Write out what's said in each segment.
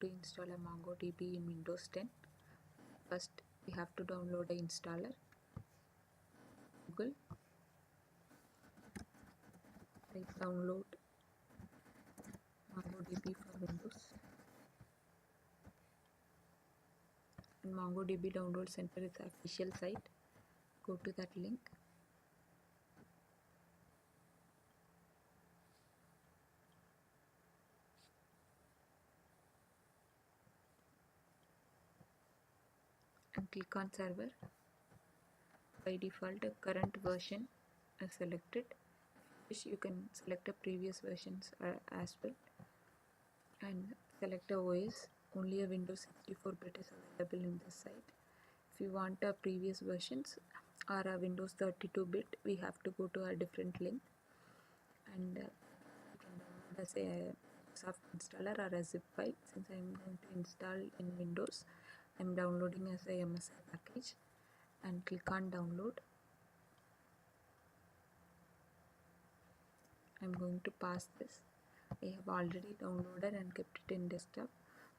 to install a MongoDB in Windows 10. First, we have to download the installer. Google, type download MongoDB for Windows. And MongoDB Download Center is the official site. Go to that link. And click on server. By default, current version is selected. If you can select the previous versions as well. And select a OS. Only a Windows 64-bit is available in this site. If you want a previous versions or a Windows 32-bit, we have to go to a different link. And you can download as a soft installer or a zip file. Since I am going to install in Windows, I am downloading as a MSI package. And click on download. I am going to pass this. I have already downloaded and kept it in desktop.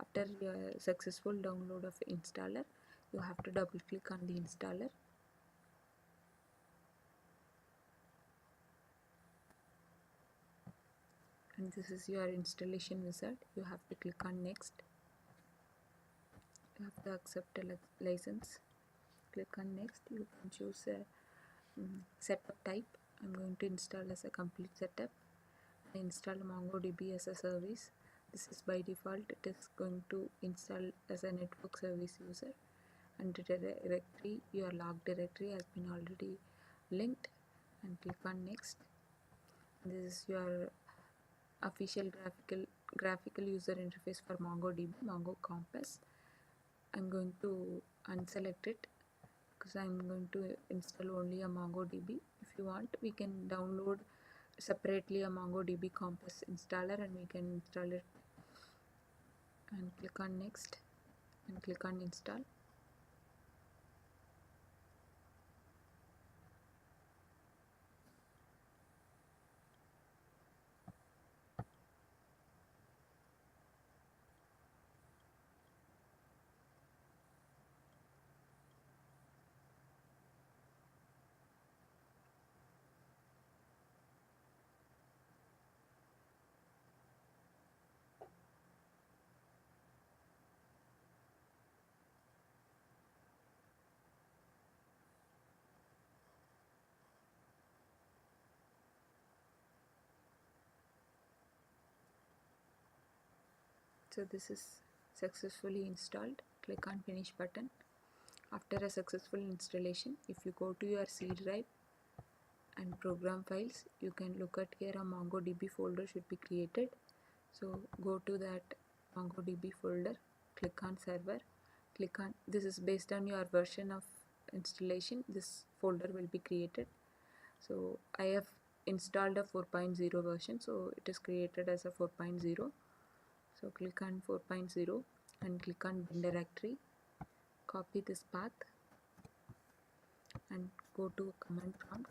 After your successful download of installer, you have to double click on the installer. And this is your installation wizard. You have to click on next. You have to accept a license. Click on next. You can choose a setup type. I'm going to install as a complete setup. I install MongoDB as a service. This is by default. It is going to install as a network service user. And the directory, your log directory has been already linked. And click on next. This is your official graphical user interface for MongoDB, Mongo Compass. I'm going to unselect it because I'm going to install only a MongoDB. If you want, we can download separately a MongoDB Compass installer and we can install it. And click on next and click on install. So this is successfully installed. Click on finish button. After a successful installation, if you go to your C drive and program files, you can look at here a MongoDB folder should be created. So go to that MongoDB folder, click on server, click on, this is based on your version of installation, this folder will be created. So I have installed a 4.0 version, so it is created as a 4.0. So click on 4.0 and click on bin directory, copy this path and go to command prompt.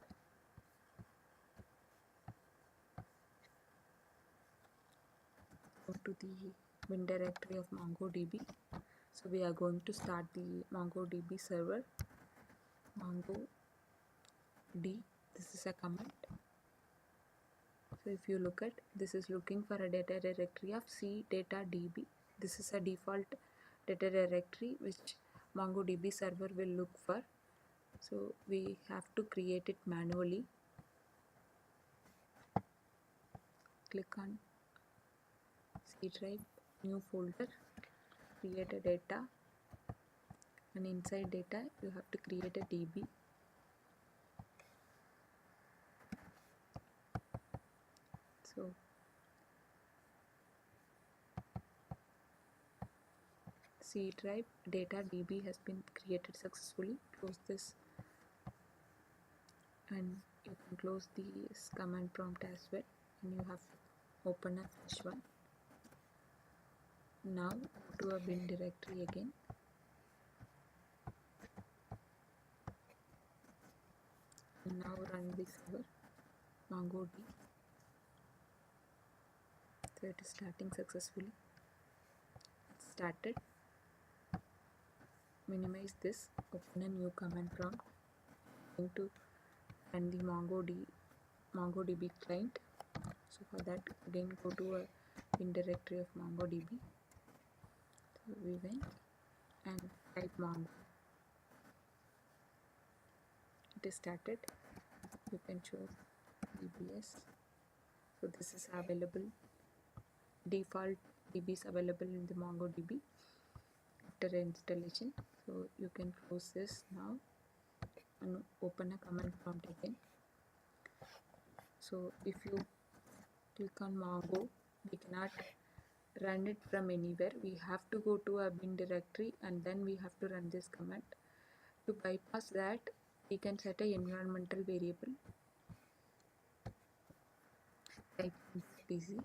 Go to the bin directory of MongoDB. So we are going to start the MongoDB server. MongoD, this is a command. So if you look at, this is looking for a data directory of C data DB. This is a default data directory which MongoDB server will look for. So we have to create it manually. Click on C drive, new folder, create a data, and inside data you have to create a DB. So C drive data DB has been created successfully. Close this and you can close this command prompt as well, and you have to open a fresh one. Now go to a bin directory again. And now run the server MongoDB. So it is starting successfully. started. Minimize this, open a new command prompt. I'm going to run the MongoDB client. So for that, again go to a bin directory of MongoDB. So we went and type Mongo. It is started. You can choose DBS. So this is available. Default DB is available in the MongoDB after installation. So you can close this now and open a command prompt again. So if you click on Mongo, we cannot run it from anywhere. We have to go to a bin directory and then we have to run this command. To bypass that, we can set a environmental variable. Type PC.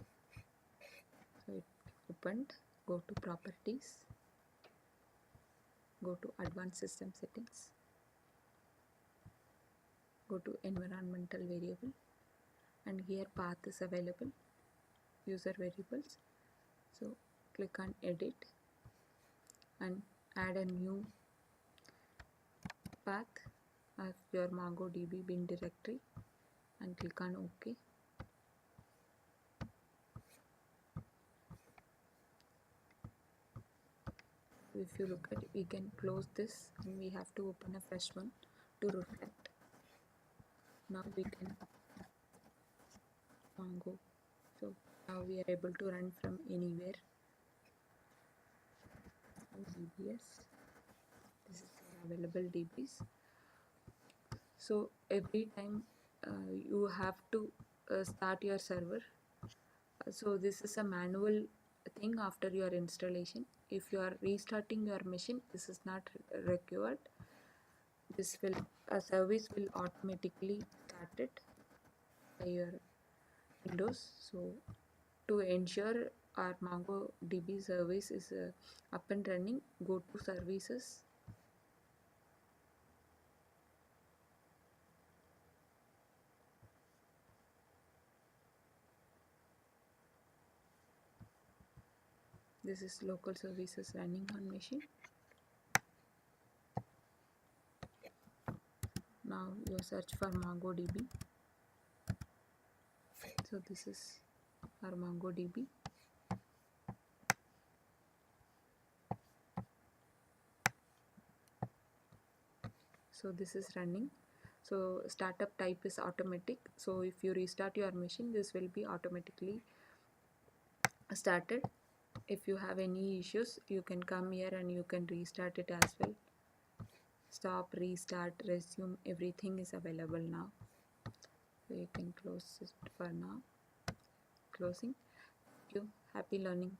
So it opened. Go to properties. Go to advanced system settings. Go to environmental variable, and here path is available, user variables. So click on edit and add a new path of your MongoDB bin directory and click on OK. If you look at it, we can close this and we have to open a fresh one to reflect. Now we can Mongo. So now we are able to run from anywhere. DBS. This is available DBs. So every time you have to start your server. So this is a manual thing after your installation. If you are restarting your machine, this is not required. This will a service will automatically started by your Windows. So to ensure our MongoDB service is up and running, go to services. This is local services running on machine. Now you search for MongoDB. So this is our MongoDB. So this is running. So startup type is automatic. So if you restart your machine, this will be automatically started. If you have any issues, you can come here and you can restart it as well. Stop, restart, resume, everything is available now. So you can close it for now. Closing. Thank you. Happy learning.